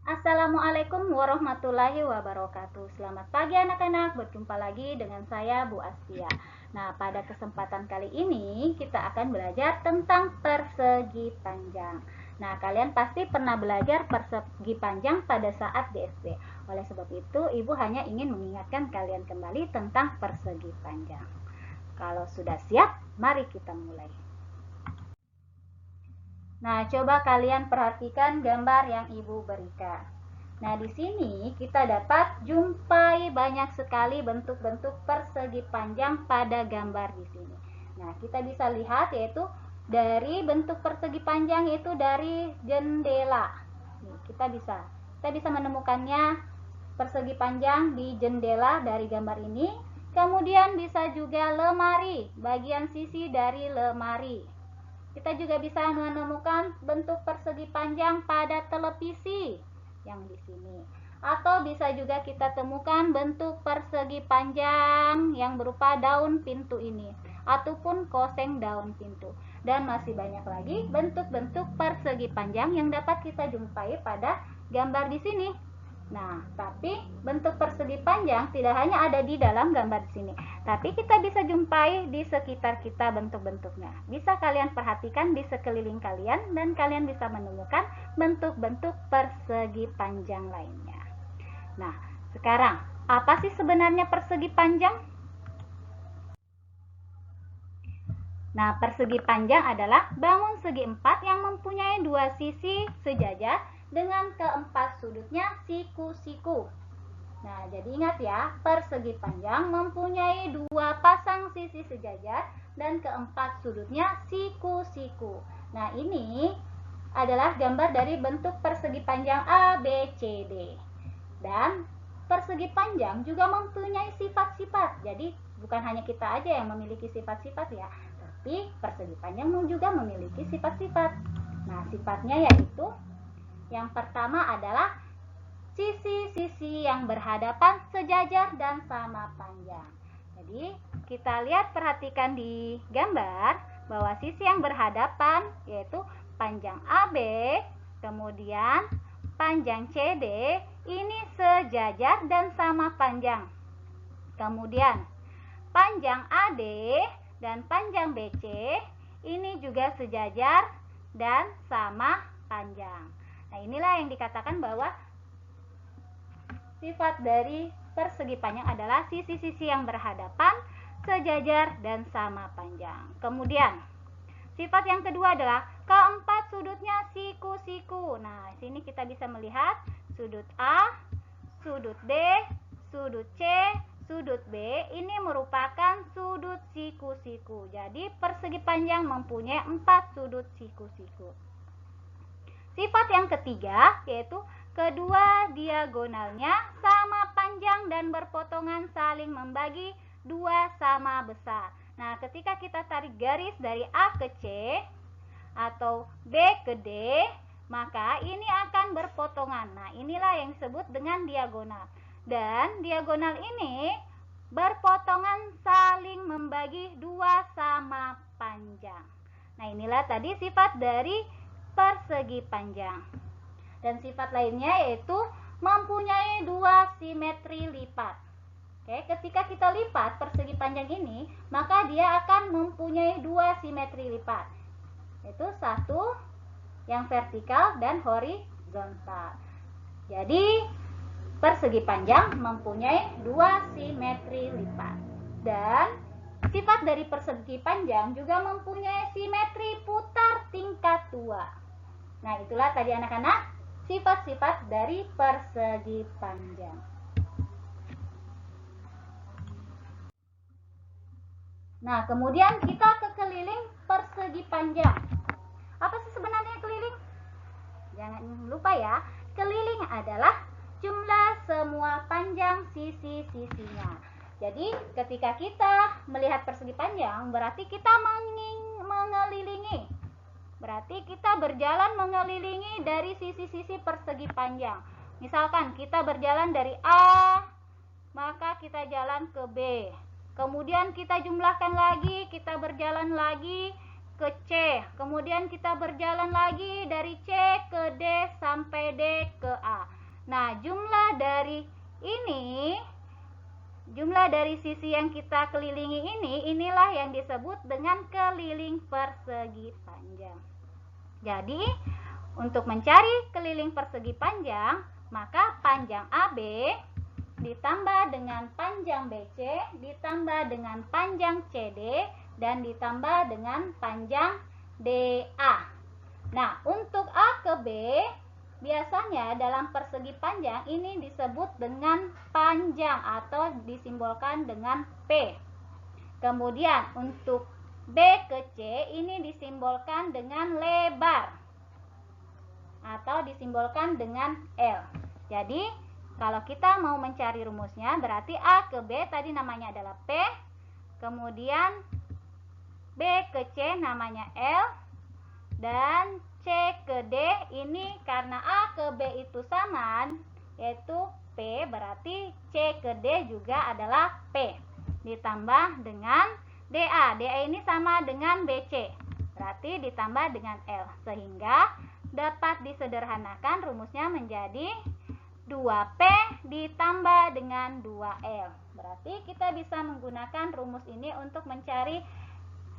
Assalamualaikum warahmatullahi wabarakatuh. Selamat pagi anak-anak, berjumpa lagi dengan saya Bu Astia. Nah, pada kesempatan kali ini kita akan belajar tentang persegi panjang. Nah, kalian pasti pernah belajar persegi panjang pada saat di SD. Oleh sebab itu, Ibu hanya ingin mengingatkan kalian kembali tentang persegi panjang. Kalau sudah siap, mari kita mulai. Nah, coba kalian perhatikan gambar yang Ibu berikan. Nah, di sini kita dapat jumpai banyak sekali bentuk-bentuk persegi panjang pada gambar di sini. Nah, kita bisa lihat yaitu dari bentuk persegi panjang itu dari jendela. Nih, kita bisa menemukannya persegi panjang di jendela dari gambar ini. Kemudian bisa juga lemari, bagian sisi dari lemari. Kita juga bisa menemukan bentuk persegi panjang pada televisi yang di sini. Atau bisa juga kita temukan bentuk persegi panjang yang berupa daun pintu ini ataupun koseng daun pintu. Dan masih banyak lagi bentuk-bentuk persegi panjang yang dapat kita jumpai pada gambar di sini. Nah, tapi bentuk persegi panjang tidak hanya ada di dalam gambar di sini, tapi kita bisa jumpai di sekitar kita bentuk-bentuknya. Bisa kalian perhatikan di sekeliling kalian dan kalian bisa menemukan bentuk-bentuk persegi panjang lainnya. Nah, sekarang apa sih sebenarnya persegi panjang? Nah, persegi panjang adalah bangun segi empat yang mempunyai dua sisi sejajar dengan keempat sudutnya siku-siku. Nah, jadi ingat ya, persegi panjang mempunyai dua pasang sisi sejajar dan keempat sudutnya siku-siku. Nah, ini adalah gambar dari bentuk persegi panjang ABCD. Dan persegi panjang juga mempunyai sifat-sifat. Jadi, bukan hanya kita aja yang memiliki sifat-sifat ya, tapi persegi panjang juga memiliki sifat-sifat. Nah, sifatnya yaitu yang pertama adalah sisi-sisi yang berhadapan sejajar dan sama panjang. Jadi, kita lihat perhatikan di gambar bahwa sisi yang berhadapan yaitu panjang AB, kemudian panjang CD ini sejajar dan sama panjang. Kemudian, panjang AD dan panjang BC ini juga sejajar dan sama panjang. Nah, inilah yang dikatakan bahwa sifat dari persegi panjang adalah sisi-sisi yang berhadapan, sejajar, dan sama panjang. Kemudian, sifat yang kedua adalah keempat sudutnya siku-siku. Nah, sini kita bisa melihat sudut A, sudut B, sudut C, sudut B ini merupakan sudut siku-siku. Jadi, persegi panjang mempunyai 4 sudut siku-siku. Sifat yang ketiga yaitu kedua diagonalnya sama panjang dan berpotongan saling membagi 2 sama besar. Nah, ketika kita tarik garis dari A ke C atau B ke D, maka ini akan berpotongan. Nah, inilah yang disebut dengan diagonal. Dan diagonal ini berpotongan saling membagi 2 sama panjang. Nah, inilah tadi sifat dari persegi panjang. Dan sifat lainnya yaitu mempunyai 2 simetri lipat. Oke, ketika kita lipat persegi panjang ini, maka dia akan mempunyai 2 simetri lipat. Yaitu satu yang vertikal dan horizontal. Jadi, persegi panjang mempunyai 2 simetri lipat. Dan sifat dari persegi panjang juga mempunyai simetri putar tingkat 2. Nah, itulah tadi anak-anak sifat-sifat dari persegi panjang. Nah, kemudian kita ke keliling persegi panjang. Apa sih sebenarnya keliling? Jangan lupa ya, keliling adalah jumlah semua panjang sisi-sisinya. Jadi, ketika kita melihat persegi panjang, berarti kita mengelilingi. Berarti kita berjalan mengelilingi dari sisi-sisi persegi panjang. Misalkan kita berjalan dari A, maka kita jalan ke B. Kemudian kita jumlahkan lagi, kita berjalan lagi ke C. Kemudian kita berjalan lagi dari C ke D sampai D ke A. Nah, jumlah dari sisi yang kita kelilingi inilah yang disebut dengan keliling persegi panjang. Jadi, untuk mencari keliling persegi panjang, maka panjang AB ditambah dengan panjang BC ditambah dengan panjang CD dan ditambah dengan panjang DA. Nah, untuk A ke B biasanya dalam persegi panjang ini disebut dengan panjang atau disimbolkan dengan P. Kemudian untuk B ke C ini disimbolkan dengan lebar atau disimbolkan dengan L. Jadi kalau kita mau mencari rumusnya berarti A ke B tadi namanya adalah P, kemudian B ke C namanya L, dan C ke D ini karena A ke B itu samaan yaitu P, berarti C ke D juga adalah P ditambah dengan DA. DA ini sama dengan BC, berarti ditambah dengan L, sehingga dapat disederhanakan rumusnya menjadi 2P ditambah dengan 2L. Berarti kita bisa menggunakan rumus ini untuk mencari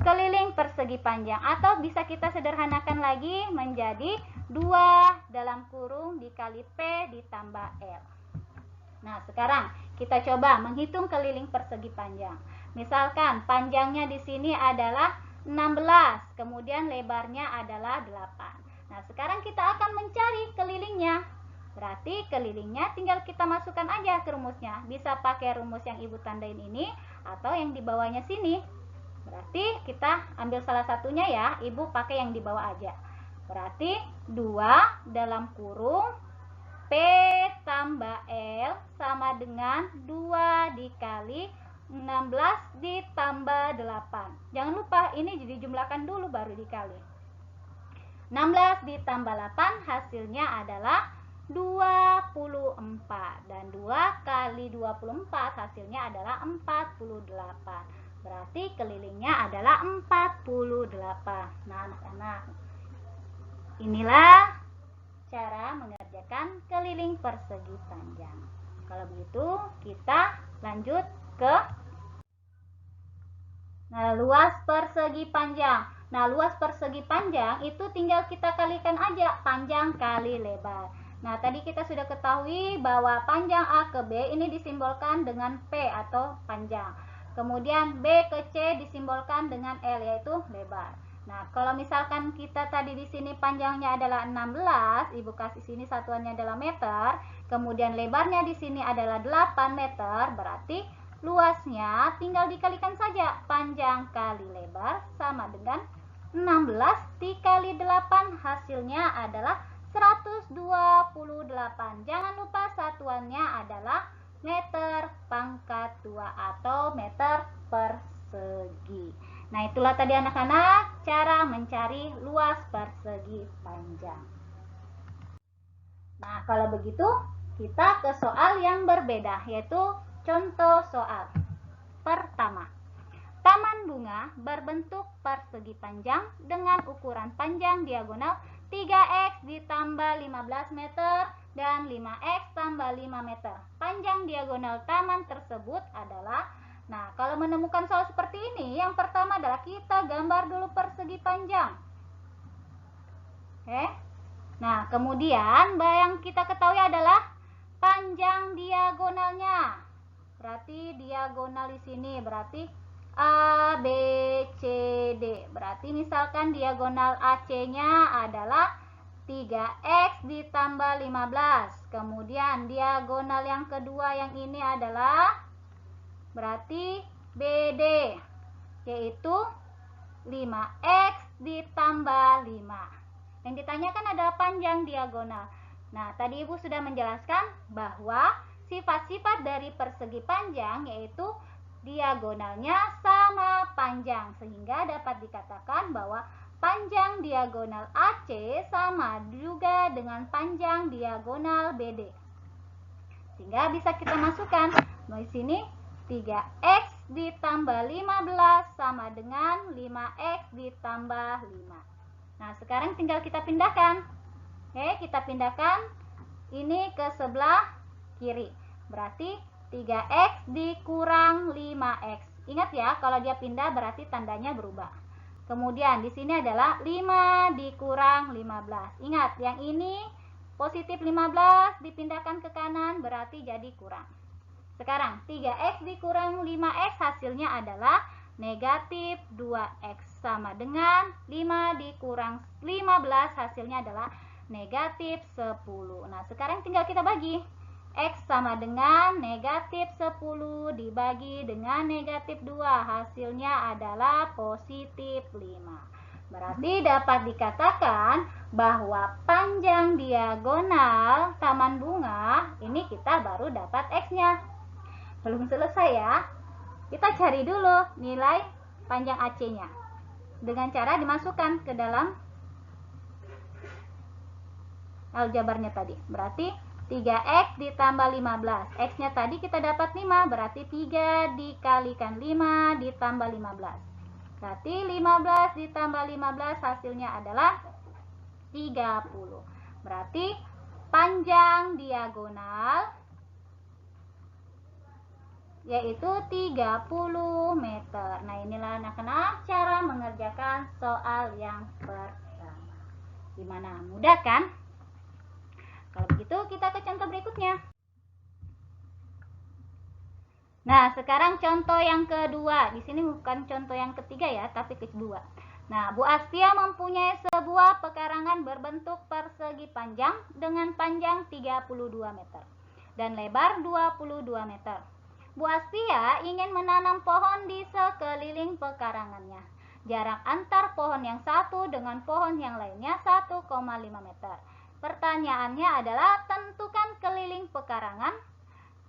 keliling persegi panjang, atau bisa kita sederhanakan lagi menjadi 2 dalam kurung dikali P ditambah L. Nah, sekarang kita coba menghitung keliling persegi panjang. Misalkan panjangnya di sini adalah 16, kemudian lebarnya adalah 8. Nah, sekarang kita akan mencari kelilingnya. Berarti kelilingnya tinggal kita masukkan aja ke rumusnya. Bisa pakai rumus yang Ibu tandain ini atau yang di bawahnya sini. Berarti kita ambil salah satunya ya, Ibu pakai yang di bawah aja. Berarti 2 dalam kurung P tambah L sama dengan 2 dikali 16 ditambah 8. Jangan lupa ini dijumlahkan dulu baru dikali. 16 ditambah 8 hasilnya adalah 24. Dan 2 kali 24 hasilnya adalah 48. Berarti kelilingnya adalah 48. Nah, anak-anak, inilah cara mengerjakan keliling persegi panjang. Kalau begitu, kita lanjut ke luas persegi panjang. Nah, luas persegi panjang itu tinggal kita kalikan aja panjang kali lebar. Nah, tadi kita sudah ketahui bahwa panjang A ke B ini disimbolkan dengan P atau panjang. Kemudian B ke C disimbolkan dengan L yaitu lebar. Nah, kalau misalkan kita tadi di sini panjangnya adalah 16, Ibu kasih sini satuannya adalah meter, kemudian lebarnya di sini adalah 8 meter, berarti luasnya tinggal dikalikan saja panjang kali lebar sama dengan 16 dikali 8, hasilnya adalah 128. Jangan lupa satuannya adalah meter pangkat 2 atau meter persegi. Nah, itulah tadi anak-anak cara mencari luas persegi panjang. Nah, kalau begitu kita ke soal yang berbeda, yaitu contoh soal. Pertama, taman bunga berbentuk persegi panjang dengan ukuran panjang diagonal 3x ditambah 15 meter dan 5x tambah 5 meter. Panjang diagonal taman tersebut adalah, nah, kalau menemukan soal seperti ini, yang pertama adalah kita gambar dulu persegi panjang. Oke. Nah, kemudian yang kita ketahui adalah panjang diagonalnya. Berarti diagonal di sini berarti A, B, C, D. Berarti misalkan diagonal AC-nya adalah 3x ditambah 15. Kemudian diagonal yang kedua yang ini adalah berarti BD, yaitu 5x ditambah 5. Yang ditanyakan adalah panjang diagonal. Nah, tadi Ibu sudah menjelaskan bahwa sifat-sifat dari persegi panjang yaitu diagonalnya sama panjang, sehingga dapat dikatakan bahwa panjang diagonal AC sama juga dengan panjang diagonal BD. Sehingga bisa kita masukkan di sini 3x ditambah 15 sama dengan 5x ditambah 5. Nah, sekarang tinggal kita pindahkan. Oke, kita pindahkan ini ke sebelah kiri. Berarti 3x dikurang 5x. Ingat ya, kalau dia pindah berarti tandanya berubah. Kemudian di sini adalah 5 dikurang 15. Ingat, yang ini positif 15 dipindahkan ke kanan berarti jadi kurang. Sekarang 3x dikurang 5x hasilnya adalah negatif 2x. Sama dengan 5 dikurang 15 hasilnya adalah negatif 10. Nah, sekarang tinggal kita bagi. X sama dengan negatif 10 dibagi dengan negatif 2. Hasilnya adalah positif 5. Berarti dapat dikatakan bahwa panjang diagonal taman bunga ini kita baru dapat X-nya. Belum selesai ya. Kita cari dulu nilai panjang AC-nya. Dengan cara dimasukkan ke dalam aljabarnya tadi. Berarti 3x ditambah 15. X-nya tadi kita dapat 5. Berarti 3 dikalikan 5 ditambah 15. Berarti 15 ditambah 15 hasilnya adalah 30. Berarti panjang diagonal yaitu 30 meter. Nah, inilah anak-anak cara mengerjakan soal yang pertama. Gimana? Mudah kan? Kalau begitu kita ke contoh berikutnya. Nah, sekarang contoh yang kedua. Di sini bukan contoh yang ketiga ya, tapi kedua. Nah, Bu Astia mempunyai sebuah pekarangan berbentuk persegi panjang dengan panjang 32 meter dan lebar 22 meter. Bu Astia ingin menanam pohon di sekeliling pekarangannya. Jarak antar pohon yang satu dengan pohon yang lainnya 1,5 meter. Pertanyaannya adalah tentukan keliling pekarangan.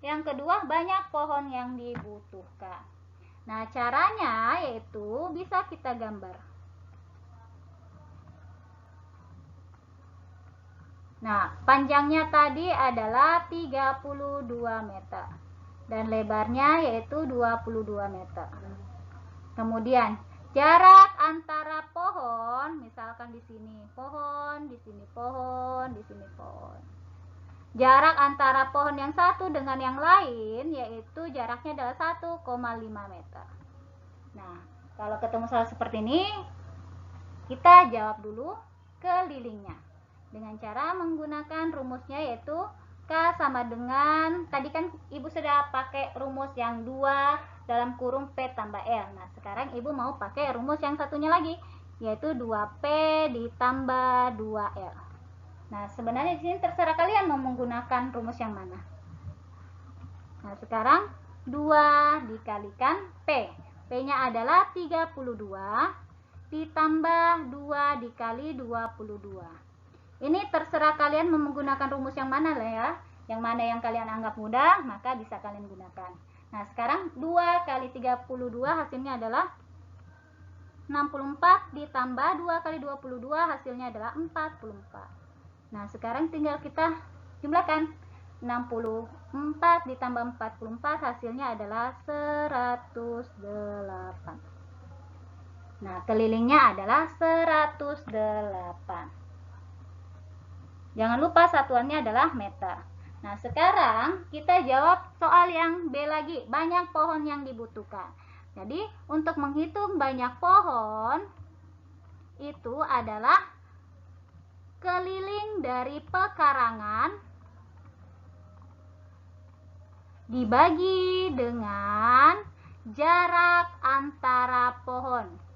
Yang kedua, banyak pohon yang dibutuhkan. Nah, caranya yaitu bisa kita gambar. Nah, panjangnya tadi adalah 32 meter. Dan lebarnya yaitu 22 meter. Kemudian jarak antara pohon, misalkan di sini pohon, di sini pohon, di sini pohon. Jarak antara pohon yang satu dengan yang lain yaitu jaraknya adalah 1,5 meter. Nah, kalau ketemu soal seperti ini, kita jawab dulu kelilingnya dengan cara menggunakan rumusnya yaitu K sama dengan, tadi kan Ibu sudah pakai rumus yang 2 dalam kurung P tambah L. Nah, sekarang Ibu mau pakai rumus yang satunya lagi, yaitu 2P ditambah 2L. Nah, sebenarnya di sini terserah kalian mau menggunakan rumus yang mana. Nah, sekarang 2 dikalikan P. P-nya adalah 32 ditambah 2 dikali 22. Ini terserah kalian menggunakan rumus yang mana lah ya. Yang mana yang kalian anggap mudah, maka bisa kalian gunakan. Nah, sekarang 2 kali 32 hasilnya adalah 64 ditambah 2 kali 22 hasilnya adalah 44. Nah, sekarang tinggal kita jumlahkan. 64 ditambah 44 hasilnya adalah 108. Nah, kelilingnya adalah 108. Jangan lupa satuannya adalah meter. Nah, sekarang kita jawab soal yang B lagi. Banyak pohon yang dibutuhkan. Jadi, untuk menghitung banyak pohon, itu adalah keliling dari pekarangan dibagi dengan jarak antara pohon.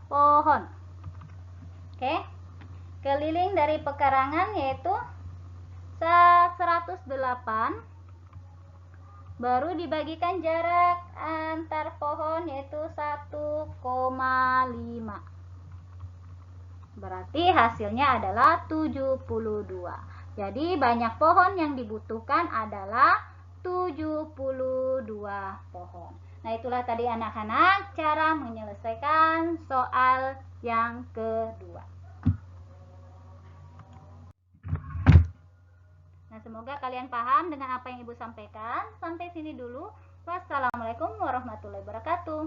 Oke, keliling dari pekarangan yaitu 108 baru dibagikan jarak antar pohon yaitu 1,5. Berarti hasilnya adalah 72. Jadi banyak pohon yang dibutuhkan adalah 72 pohon. Nah, itulah tadi anak-anak cara menyelesaikan soal yang kedua. Nah, semoga kalian paham dengan apa yang Ibu sampaikan. Sampai sini dulu. Wassalamualaikum warahmatullahi wabarakatuh.